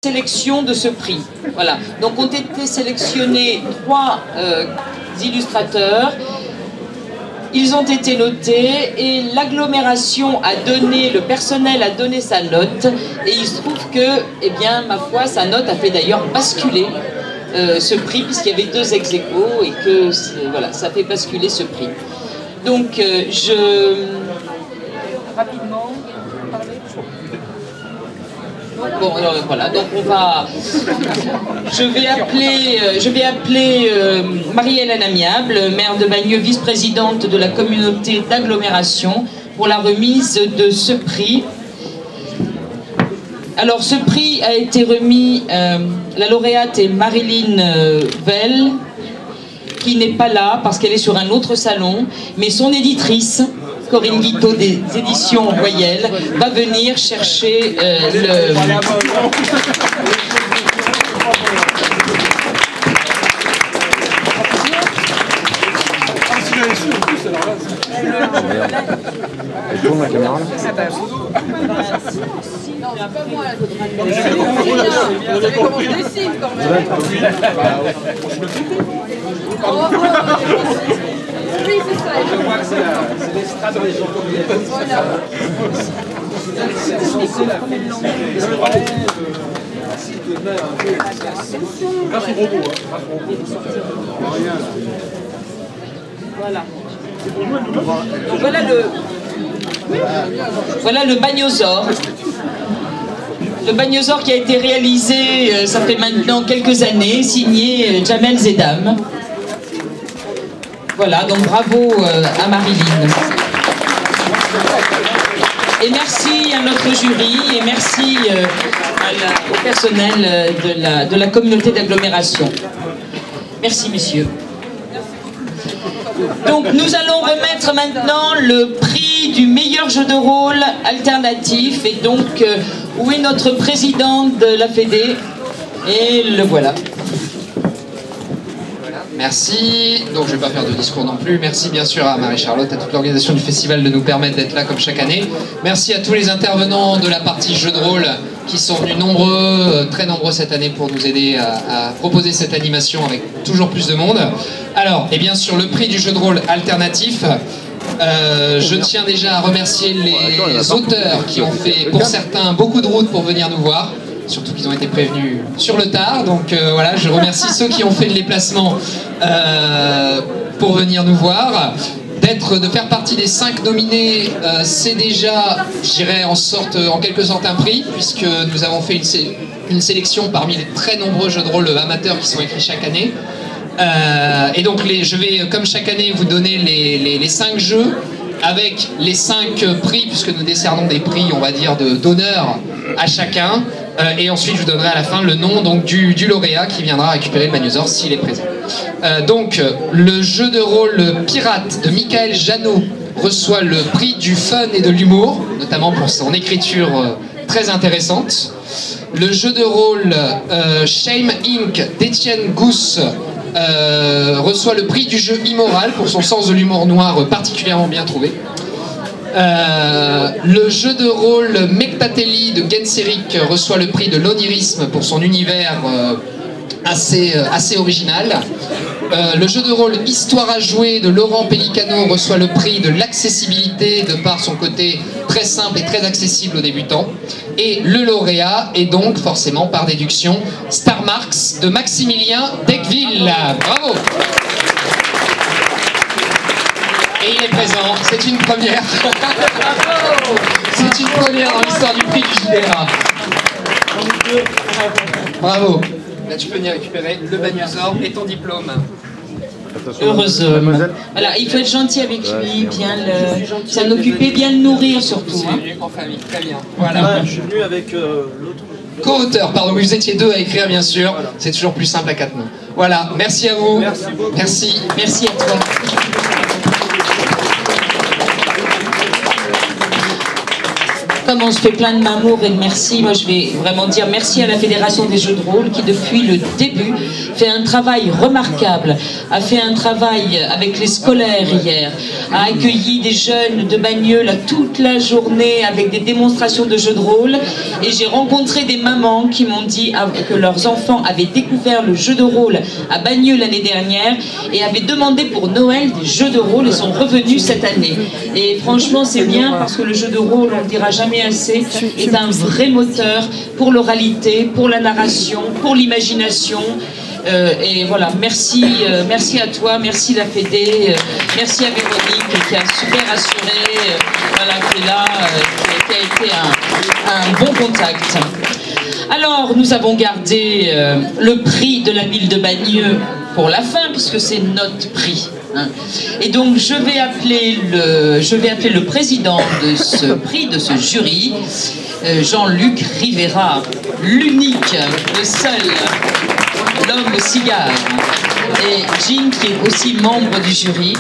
sélection de ce prix. Voilà. Donc ont été sélectionnés 3 illustrateurs. Ils ont été notés et l'agglomération a donné, le personnel a donné sa note et il se trouve que, eh bien, ma foi, sa note a fait d'ailleurs basculer ce prix puisqu'il y avait 2 ex-aequo et que voilà, ça fait basculer ce prix. Donc rapidement parler. Bon, alors voilà, donc je vais appeler Marie-Hélène Amiable, maire de Bagneux, vice-présidente de la communauté d'agglomération, pour la remise de ce prix. Alors, ce prix a été remis, la lauréate est Marilyn Vell, qui n'est pas là parce qu'elle est sur un autre salon, mais son éditrice, Corinne Guiteau des éditions Voyelles, va venir chercher le... Elle tourne la caméra là. Oui, c'est ça. Je vois que c'est l'extra dans les gens comme Voilà le bagnosaure. Le bagnosaure qui a été réalisé, ça fait maintenant quelques années, signé Jamel Zedam. Voilà, donc bravo à Marilyn. Et merci à notre jury et merci au personnel de la communauté d'agglomération. Merci, messieurs. Donc nous allons remettre maintenant le prix du meilleur jeu de rôle alternatif. Et donc, où est notre présidente de la Fédé? Et le voilà. Merci, donc je ne vais pas faire de discours non plus. Merci bien sûr à Marie-Charlotte, à toute l'organisation du festival de nous permettre d'être là comme chaque année. Merci à tous les intervenants de la partie jeu de rôle qui sont venus nombreux, très nombreux cette année pour nous aider à proposer cette animation avec toujours plus de monde. Alors, et bien sûr le prix du jeu de rôle alternatif. Je tiens déjà à remercier les auteurs qui ont fait pour certains beaucoup de route pour venir nous voir. Surtout qu'ils ont été prévenus sur le tard, donc voilà, je remercie ceux qui ont fait le déplacement pour venir nous voir. De faire partie des 5 nominés, c'est déjà, je dirais, en quelque sorte un prix, puisque nous avons fait une sélection parmi les très nombreux jeux de rôle amateurs qui sont écrits chaque année. Et donc je vais, comme chaque année, vous donner les 5 jeux, avec les 5 prix, puisque nous décernons des prix, on va dire, d'honneur à chacun. Et ensuite, je vous donnerai à la fin le nom donc, du lauréat qui viendra récupérer le bagnosaure s'il est présent. Donc, le jeu de rôle Pirate de Michael Jeannot reçoit le prix du fun et de l'humour, notamment pour son écriture très intéressante. Le jeu de rôle Shame Inc. d'Étienne Gousse reçoit le prix du jeu immoral pour son sens de l'humour noir particulièrement bien trouvé. Le jeu de rôle Mectatelli de Genseric reçoit le prix de l'onirisme pour son univers assez original. Le jeu de rôle Histoire à jouer de Laurent Pellicano reçoit le prix de l'accessibilité de par son côté très simple et très accessible aux débutants. Et le lauréat est donc forcément par déduction Star Marks de Maximilien Decville. Bravo! Et il est présent, c'est une première. C'est une première dans l'histoire du prix du JDR. Bravo. Là tu peux venir récupérer le bagnosaure et ton diplôme. Heureusement. Voilà, il faut être gentil avec lui, bien s'en occuper, bien le nourrir surtout. Hein. En famille, très bien. Voilà. Je suis venu avec l'autre. Co-auteur, pardon, vous étiez 2 à écrire bien sûr. Voilà. C'est toujours plus simple à 4 mains. Voilà, merci à vous. Merci beaucoup. Merci. Merci à toi. comme on se fait plein de m'amour et de merci, moi je vais vraiment dire merci à la Fédération des Jeux de Rôle qui depuis le début fait un travail remarquable, a fait un travail avec les scolaires hier, a accueilli des jeunes de Bagneux toute la journée avec des démonstrations de jeux de rôle, et j'ai rencontré des mamans qui m'ont dit que leurs enfants avaient découvert le jeu de rôle à Bagneux l'année dernière et avaient demandé pour Noël des jeux de rôle et sont revenus cette année. Et franchement c'est bien parce que le jeu de rôle, on ne le dira jamais assez, est un vrai moteur pour l'oralité, pour la narration, pour l'imagination. Et voilà, merci à toi, merci la Fédé, merci à Véronique qui a super assuré, voilà, qui est là, qui a été un bon contact. Alors, nous avons gardé le prix de la ville de Bagneux pour la fin, puisque c'est notre prix. Hein. Et donc, je vais appeler le président de ce prix, de ce jury, Jean-Luc Rivera, l'unique, le seul, l'homme au cigare. Et Jean, qui est aussi membre du jury.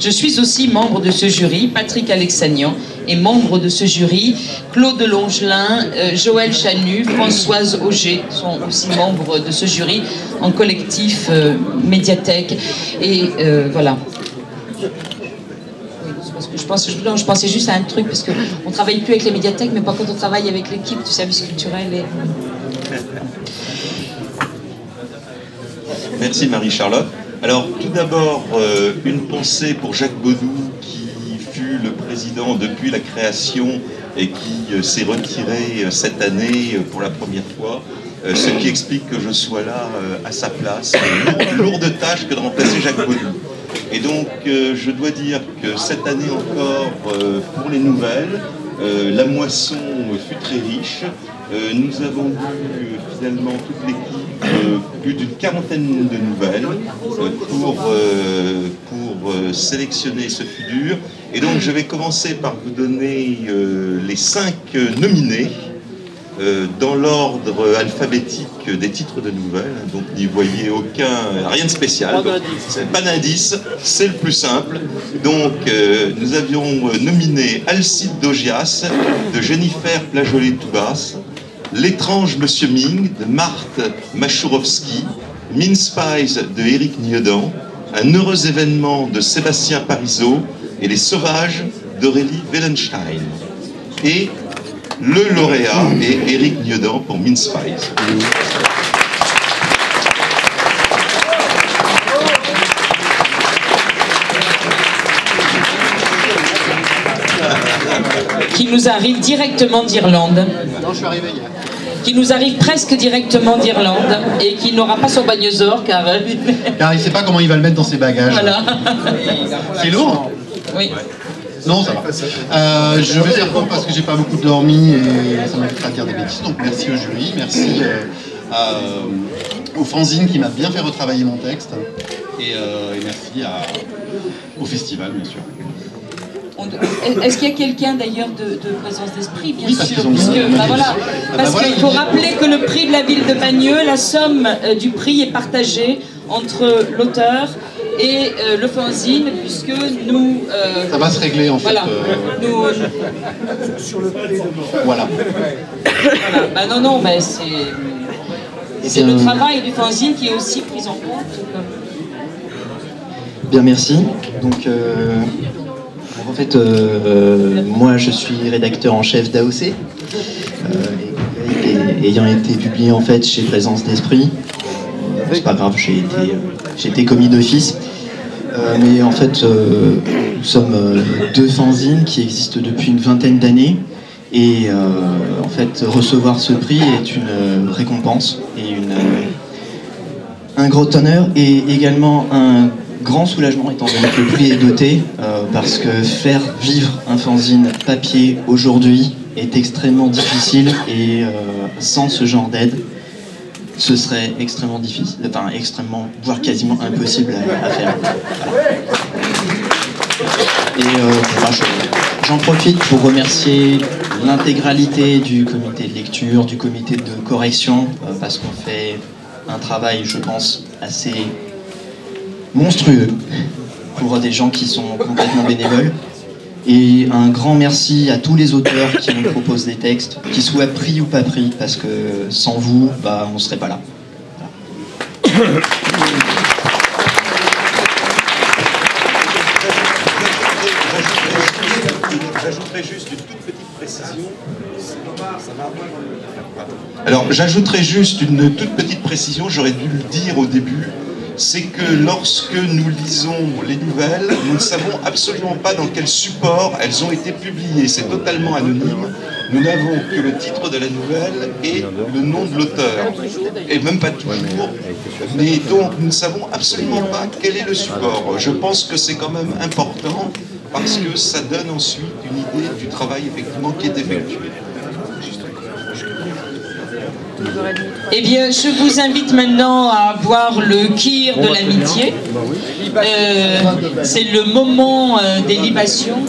Je suis aussi membre de ce jury, Patrick Alexanian est membre de ce jury, Claude Longelin, Joël Chanu, Françoise Auger sont aussi membres de ce jury en collectif médiathèque. Et voilà. Parce que je pensais juste à un truc, parce qu'on ne travaille plus avec les médiathèques, mais par contre on travaille avec l'équipe du service culturel. Et... Merci Marie-Charlotte. Alors tout d'abord, une pensée pour Jacques Baudou qui fut le président depuis la création et qui s'est retiré cette année pour la première fois, ce qui explique que je sois là à sa place. Une lourde tâche que de remplacer Jacques Baudou. Et donc je dois dire que cette année encore, pour les nouvelles, la moisson fut très riche. Nous avons eu finalement toute l'équipe plus d'une quarantaine de nouvelles pour sélectionner ce fut dur. Et donc je vais commencer par vous donner les 5 nominés dans l'ordre alphabétique des titres de nouvelles. Donc n'y voyez rien de spécial. C'est pas d'indice, c'est le plus simple. Donc nous avions nominé Alcide d'Augias de Jennifer Plageolet-Toubas, L'étrange Monsieur Ming de Marthe Machourovski, Mince Pies de Éric Niedan, Un heureux événement de Sébastien Parizeau et Les Sauvages d'Aurélie Wellenstein. Et le lauréat est Éric Niedan pour Mince Pies. Qui nous arrive directement d'Irlande. Non, je suis arrivé hier. Qui nous arrive presque directement d'Irlande et qui n'aura pas son bagnosor car Car il ne sait pas comment il va le mettre dans ses bagages. Voilà. C'est lourd? Oui. Non, ça va. Je vais faire court parce que j'ai pas beaucoup dormi et ça m'invitera à dire des bêtises. Donc merci au jury, merci au fanzine qui m'a bien fait retravailler mon texte et merci au festival bien sûr. Est-ce qu'il y a quelqu'un d'ailleurs de présence d'esprit, bien oui, sûr, parce qu'il faut rappeler que le prix de la ville de Bagneux, la somme du prix est partagée entre l'auteur et le fanzine, puisque nous... ça va se régler en fait. Voilà. Voilà. Voilà. Bah non, bah c'est le travail du fanzine qui est aussi pris en compte. Bien, merci. Donc... En fait, moi je suis rédacteur en chef d'AOC, ayant été publié en fait chez Présence d'Esprit. C'est pas grave, j'ai été commis d'office. Mais en fait, nous sommes 2 fanzines qui existent depuis une vingtaine d'années. Et en fait, recevoir ce prix est une récompense et un gros honneur et également un grand soulagement étant donné que le prix est doté parce que faire vivre un fanzine papier aujourd'hui est extrêmement difficile et sans ce genre d'aide ce serait extrêmement difficile, enfin extrêmement, voire quasiment impossible à faire. Et j'en profite pour remercier l'intégralité du comité de lecture, du comité de correction parce qu'on fait un travail, je pense, assez monstrueux pour des gens qui sont complètement bénévoles. Et un grand merci à tous les auteurs qui nous proposent des textes, qu'ils soient pris ou pas pris, parce que sans vous, bah, on ne serait pas là. Voilà. J'ajouterai juste une toute petite précision. Alors, j'ajouterai juste une toute petite précision, j'aurais dû le dire au début, c'est que lorsque nous lisons les nouvelles, nous ne savons absolument pas dans quel support elles ont été publiées. C'est totalement anonyme. Nous n'avons que le titre de la nouvelle et le nom de l'auteur. Et même pas toujours. Mais donc, nous ne savons absolument pas quel est le support. Je pense que c'est quand même important parce que ça donne ensuite une idée du travail effectivement qui est effectué. Eh bien, je vous invite maintenant à voir le Kir de l'amitié. C'est le moment des libations.